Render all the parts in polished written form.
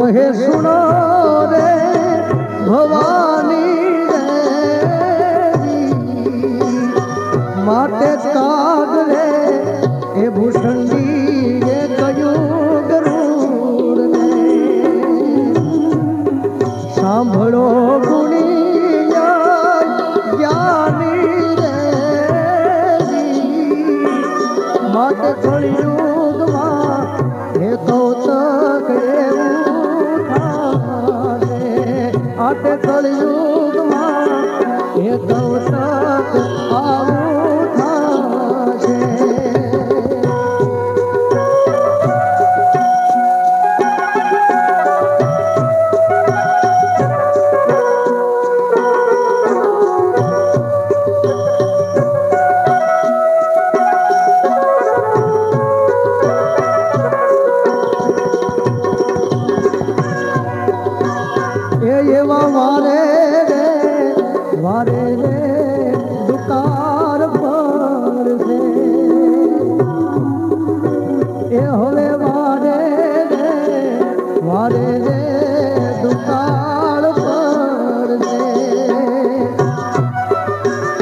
કહે સુનો રે ભવાની માટે કાગ રે એ ભૂષંડી એ કયું ગરુડ ને સાંભળો ગુણી જ્ઞાની રે માટે કળિયુગમાં હે કૌતક આટે કળિયુગમાં હે કૌતક આવું થાશે એવા વારે રે દુકાર પર છે એ હવે વારે રે દુકાર પર છે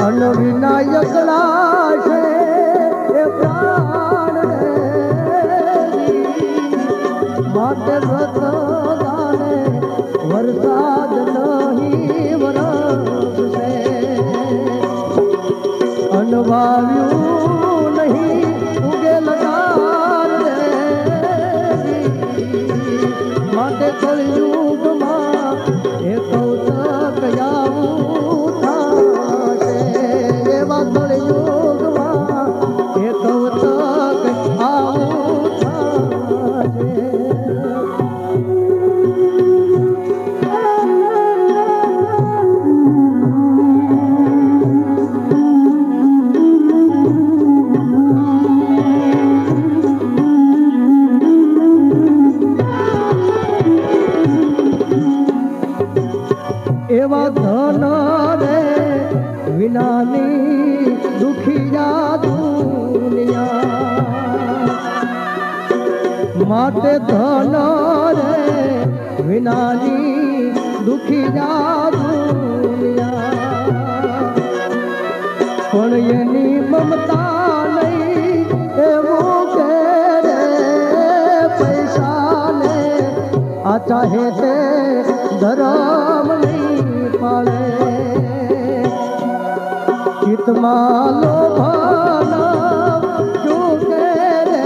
અન વિનાયક લાશે એ પ્રાણ માટે ભગવાને વરસાદ નહીં વરસશે અનવાવ્યું નહીં ઉગે લગાર માટે કળિયુગમાં એ કૌતક આવું થાશે એવા કળિયુગમાં એ કૌતક આવું થાશે એવા ધન રે વિનાની દુખિયા દુનિયા માટે ધન રે વિનાની દુખિયા દુનિયા પણ એની મમતા નહીં એવું કે રે પૈસા ને આ ચાહે તે ધરમ પાળે ચિતમાં લોભાના ચૂકે રે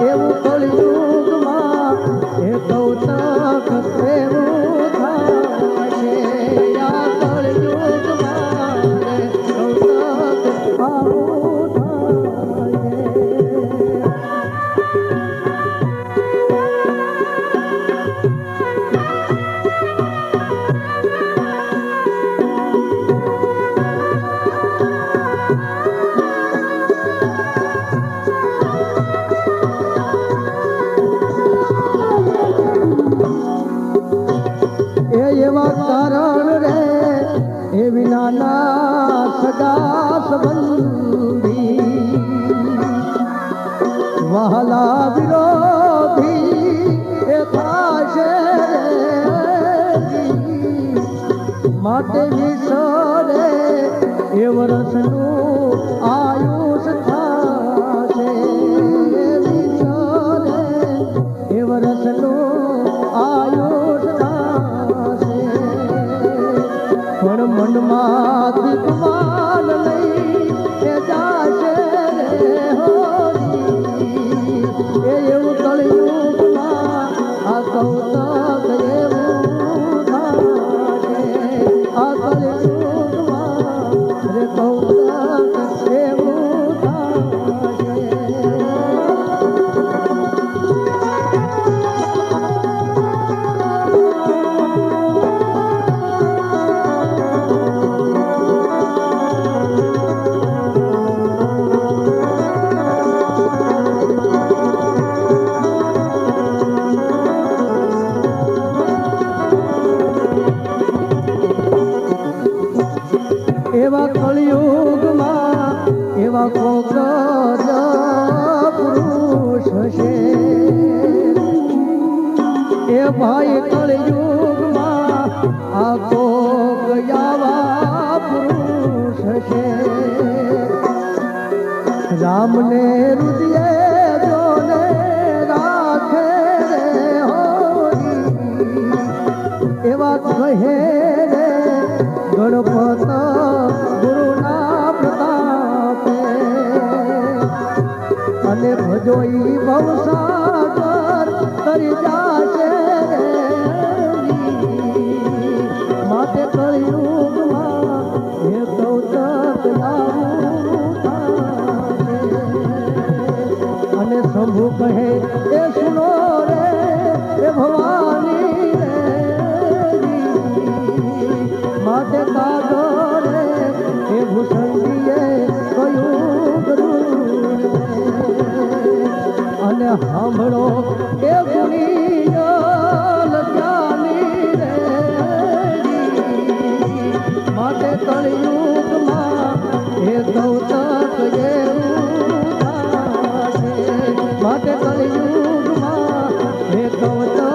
એવું કળિયુગમાં એ કૌતક એવું થાશે આ કળિયુગમાં કૌતક આવું થાશે એવા કારણ રે એ વિનાના સગા સંબંધી વહાલા વિરોધી એ થાશે માટે વિસરે એ વર્ષનું આયુષ થાશે વિસરે એ વર્ષનું આયુષ પણ મનમાં દીપમાન લઈ એ જાશે રે હોરી એ એવું કળિયુગમાં આ કૌતક એવું થાશે આ કળિયુગમાં રે કૌતક ભાઈ કળયુગમાં આખો ગયાવા પુરુષ છે રામને રુદિએ જોને રાખે રે હોરી એવા કહે રે ગણપત ગુરુના પ્રતાપે અને ભજોઈ ભવસાગર તરી જાશે માટે કળયુગમાં હે કૌતક અને શંભુ કહે એ સુનો રે એ ભવાની રે માટે કાગો રે એ ભૂષંડીએ કયું કરું અને સાંભળો એ ગુણી લગ્યાની રે માટે કળયુગમાં હે ગૌતક માટે કળયુગમાં હે ગૌતક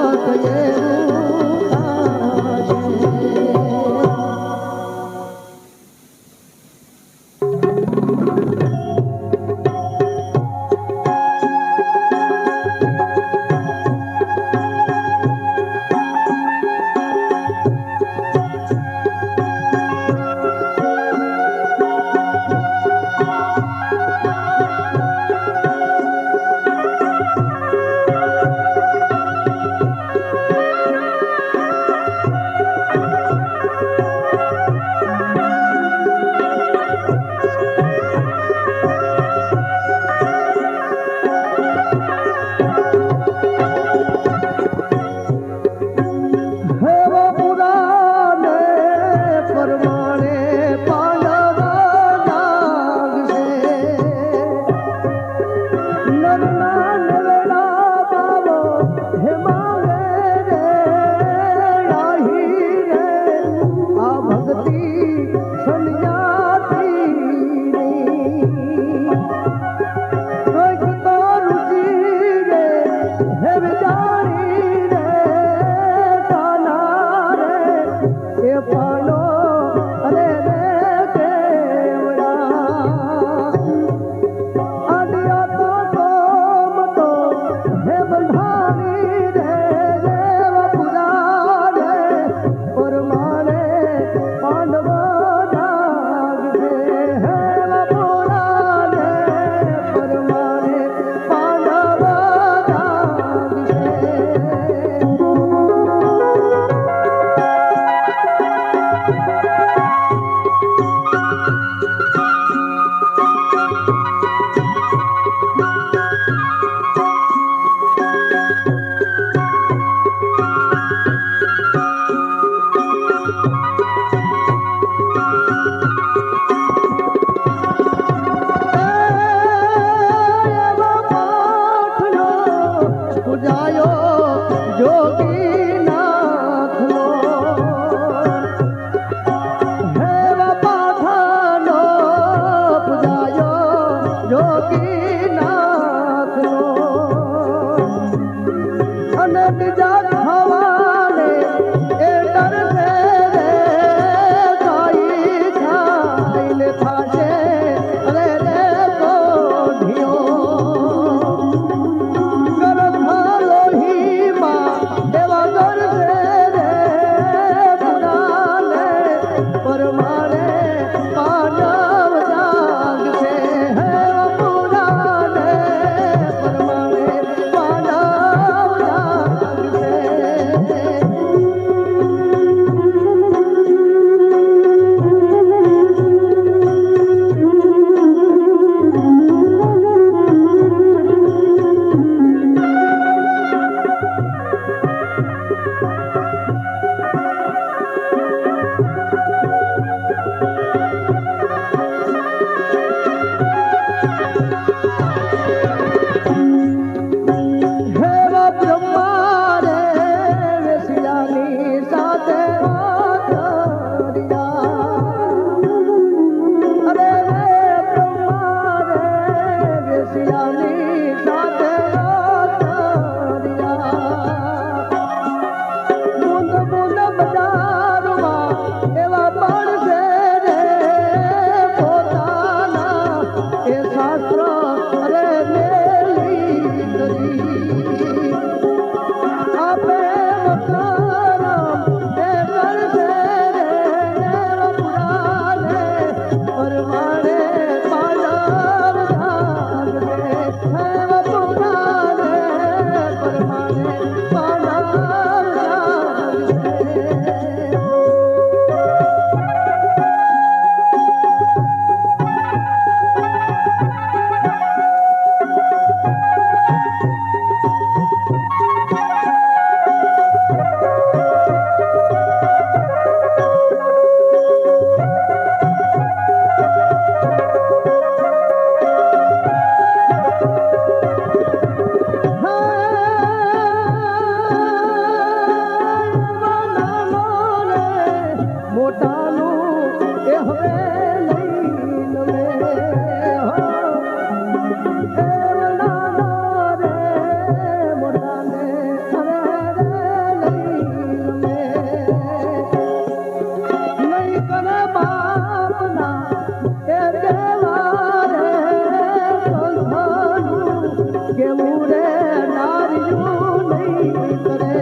કેવું રે નારીયું નહીં કરે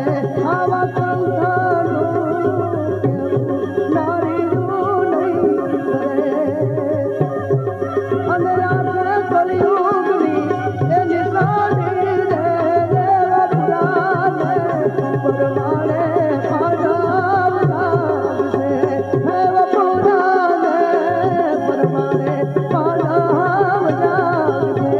આવા કંઠાનું કેવું નારીયું નહીં કરે અને રાતે કળિયુગની એ નિશાની રે દેવા પુરાને પરમાણે પાડાવ લાગશે હે પુરાને પરમાણે પાડાવ લાગશે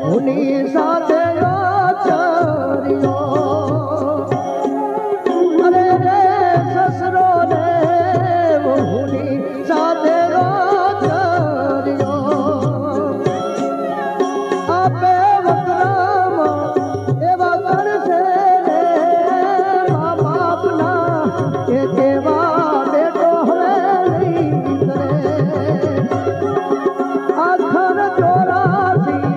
હુની સાથે આચર્યો અરે રે સસરો રે હુની સાથે આચર્યો આપે વકરામાં એવા કરશે રે મા બાપના કે કેવા બેટો હવે નહીં કરે આખર ચોરાસી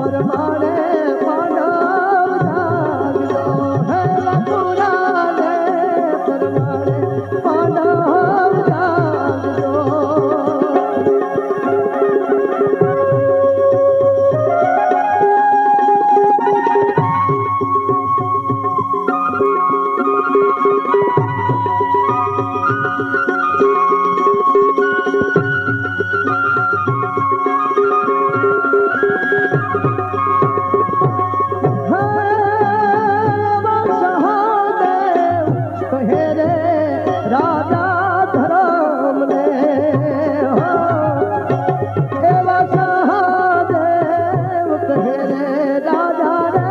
પરમાણે પાડાવ જાગજો હે પુરાને પરમાણે પાડાવ જાગજો રાજા ધરમ ને એવા સહાદેવ કહે રે રાજા રે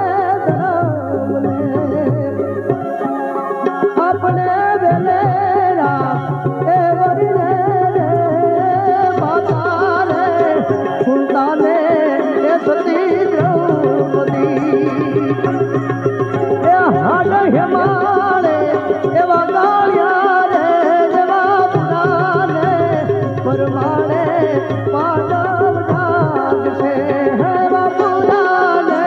ધરમ ને આપણે વેલેરા એ વરીને રે માતા રે સુલતાને એ સતી દ્રૌપદી એ હાડ હિમાલય એવા પરમાણે પાડાવ લાગશે હે પુરાને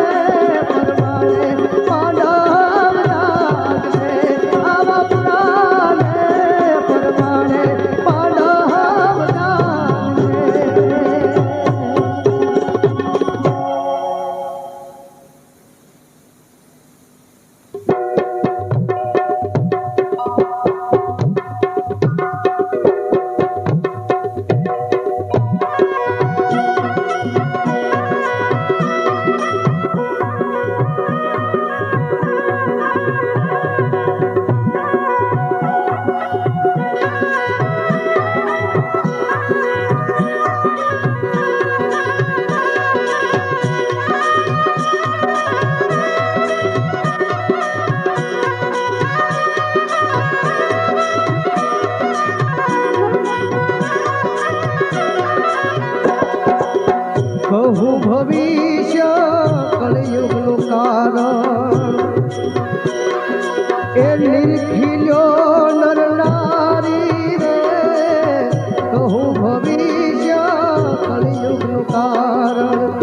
પરમાણે પાડાવ લાગશે આવા પુરાને પરમાણે પાડાવ લાગશે કહું ભવિષ્ય કળયુગનું કારણ એ નિર્ખિલ્યો નર નારી રે કહું ભવિષ્ય કળયુગનું કારણ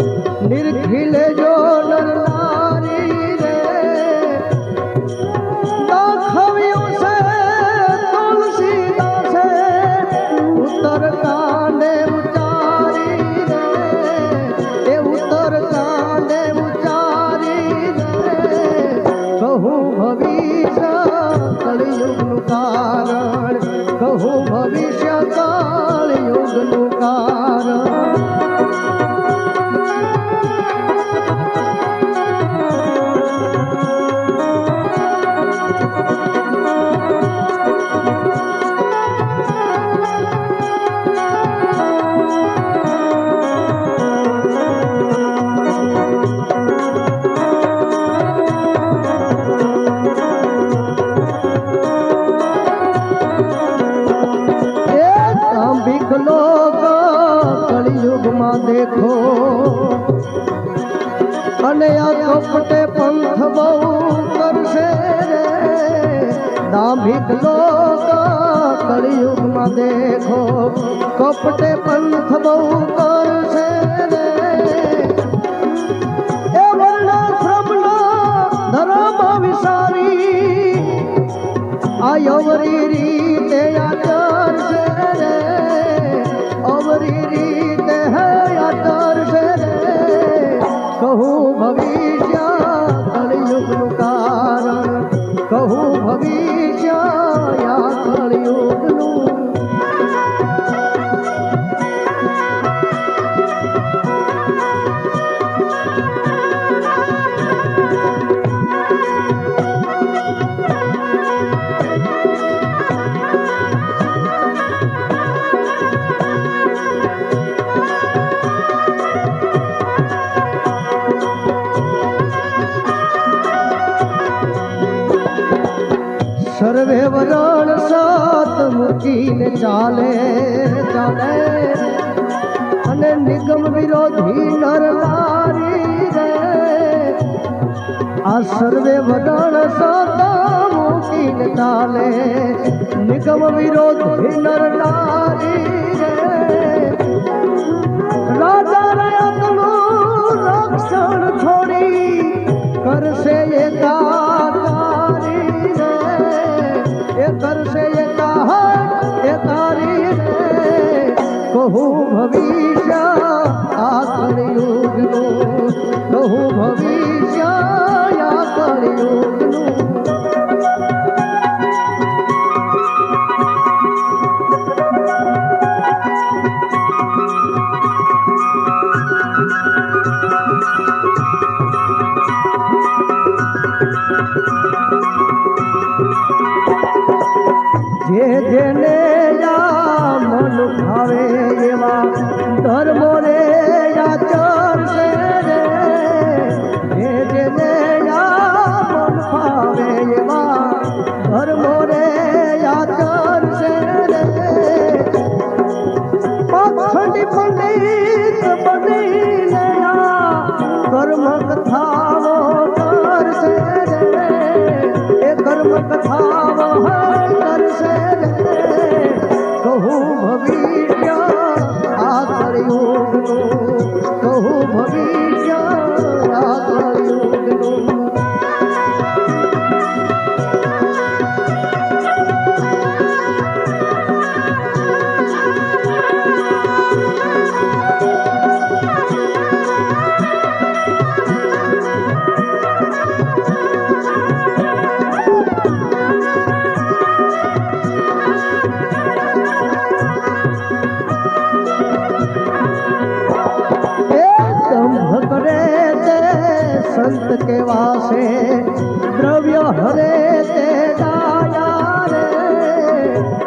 નિર્ખિલે જો નર નારી રે દાખવ્યું છે તુલસીદાસે ઉત્તર કાંડે ભવિષ્ય કળયુગનું કારણ કહું ભવિષ્ય કળયુગનું કારણ દેખો અને આ કપટે પંથ બહુ કરશે રે દાંભિક લોક કળિયુગમાં દેખો કપટે પંથ બહુ કરશે રે એ વર્ણાશ્રમના ધર્મ વિસારી આ અવરી રીતે આચરશે રે અવરી રીતે આચરશે રે કહું ભવિષ્ય કળિયુગનું કારણ કહું ભવિષ્ય યા કળિયુગનું સર્વે વરણ સાત મૂકીને ચાલે ચાલે અને નિગમ વિરોધી નર નારી રે આ સર્વે વરણ સાત મૂકીને ચાલે નિગમ વિરોધી નર નારી રે રાજા રયતનું રક્ષણ છોડી કરશે એકાકારી કરશે એકારી કહું ભવિષ્ય આ કળિયુગનું કહું ભવિષ્ય આ કળિયુગનું જેને મન ભાવે એવા ધર્મો રે આચરશે રે જેને મન ભાવે એવા ધર્મો રે આચરશે રે પાખંડી પંડિત બનીને કર્મ કથાઓ કરશે રે એ કર્મ કથાઓ કરશે કહું ભવિષ્ય આ કળિયુગનું કહું ભવિષ્ય આ કળિયુગનું સંત કેવા છે દ્રવ્ય હરે તે દાયા રે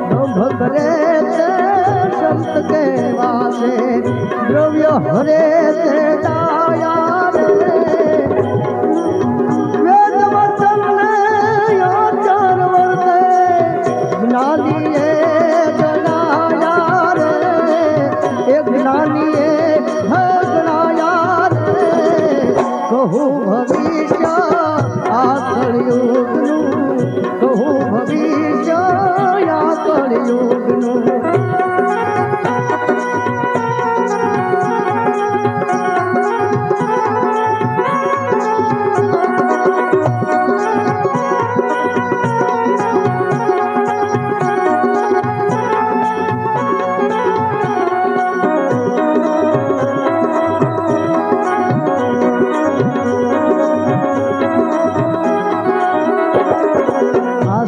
દંભ કરે તે સંત કેવા છે દ્રવ્ય હરે તે દાયા રે વેદ વચન ને આચાર વર્તે જ્ઞાનીએ જણાયા રે એ જ્ઞાનીએ કહું ભવિષ્ય આ કળિયુગનું કહું ભવિષ્ય આ કળિયુગનું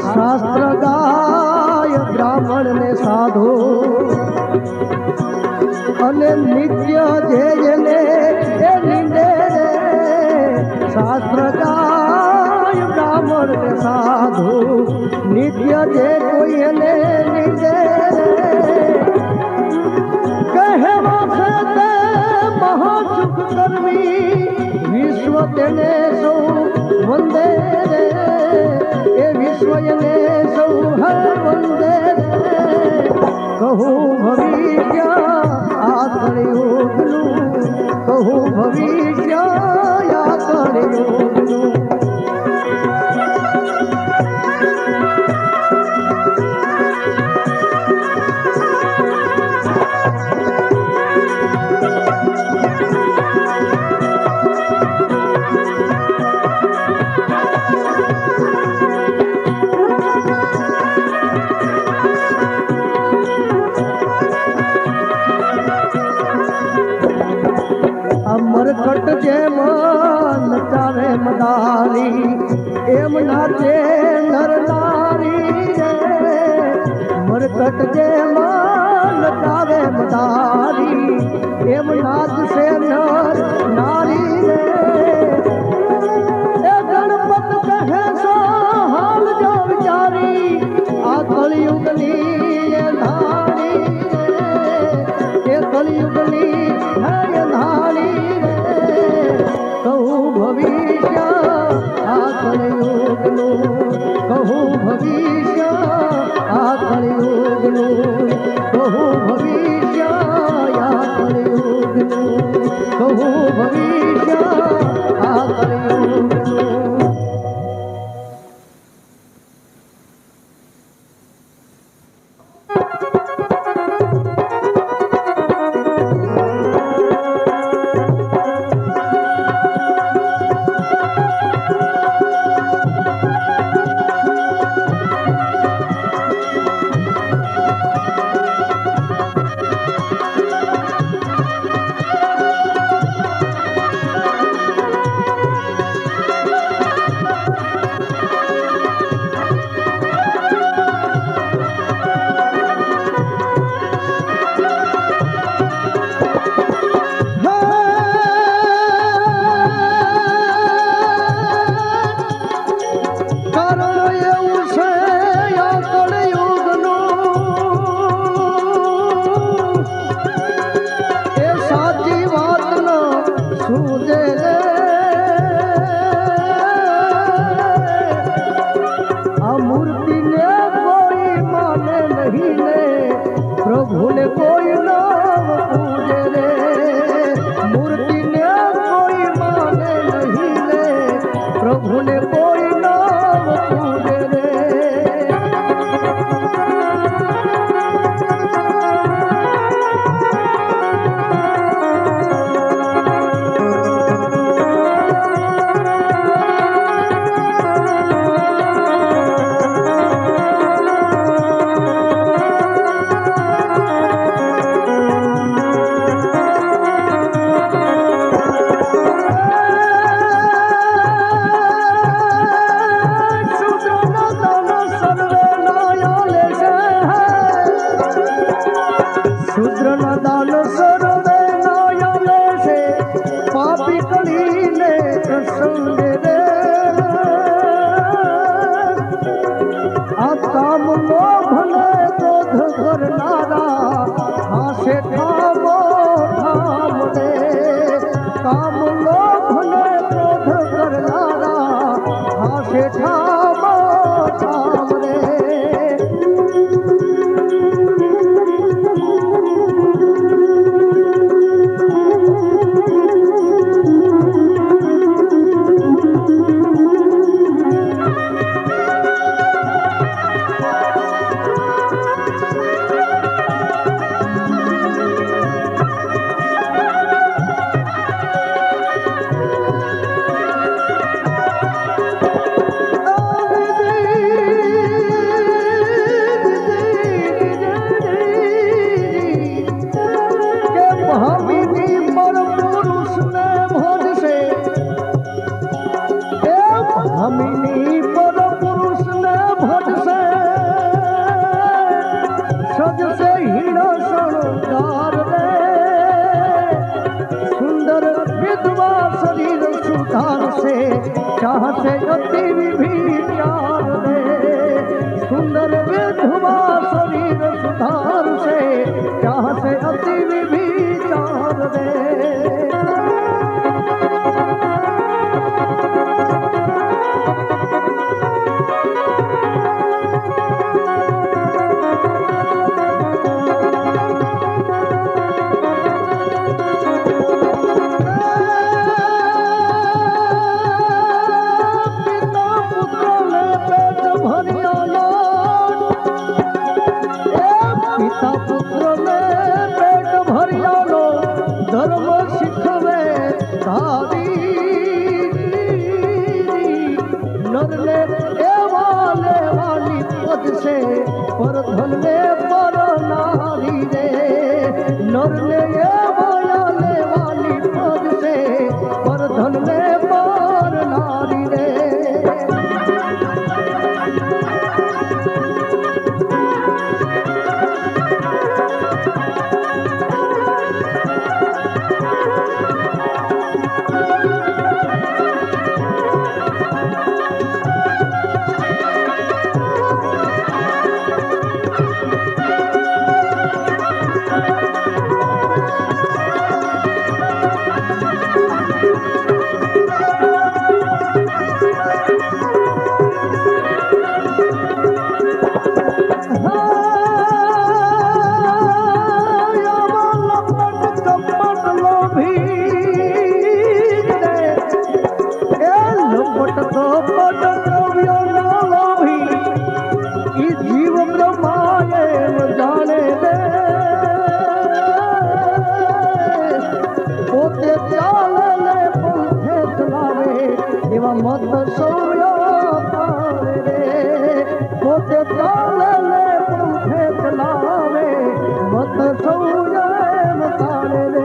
શાસ્ત્ર ગાય બ્રાહ્મણ ને સાધુ અને નિત્ય જેને એ નિંદે રે શાસ્ત્ર ગાય બ્રાહ્મણ ને સાધુ નિત્ય જે કોઈ એને નિંદે રે કહેવા છે તે મહાસુખ કરવી વિશ્વ તેને સૌ વંદે રે એ વિશ્વ એને સૌ વંદે રે કહું ભવિષ્ય આ કળિયુગનું प्रगट जे मान जावे मदारी एम नाच से नर नारी रे ए गणपत कहे सो हाल जो विचारी आ कलयुगनी ये धारी ये कलयुगनी है ये धारी रे कहूँ भविष्य आ कलयुगनु कहूँ भविष्य आ कलयुगनु कहूँ भविष्य आ कलयुगनु कहूँ भविष्य आ कलयुगनु મત સૌયા તારે રે પોતે ચાલે લે પંખે ચલાવે મત સૌયા તારે રે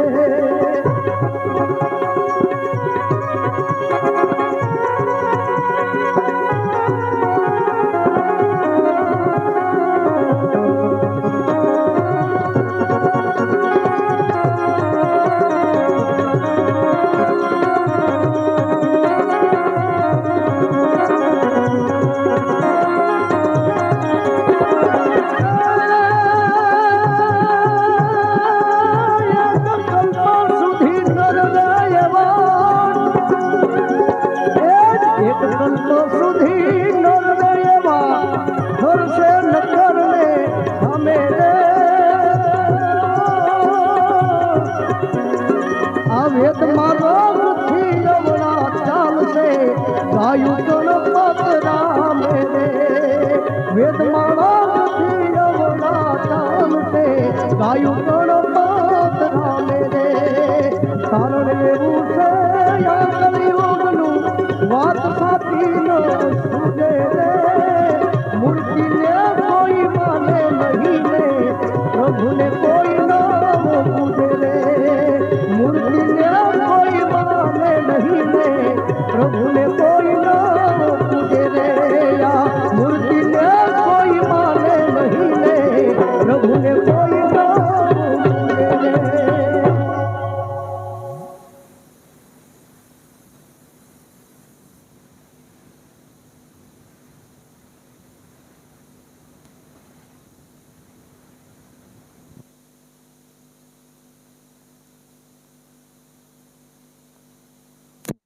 વાત સાથી નો સુજે રે મૂર્તિ ને કોઈ માને નહીં ને પ્રભુ ને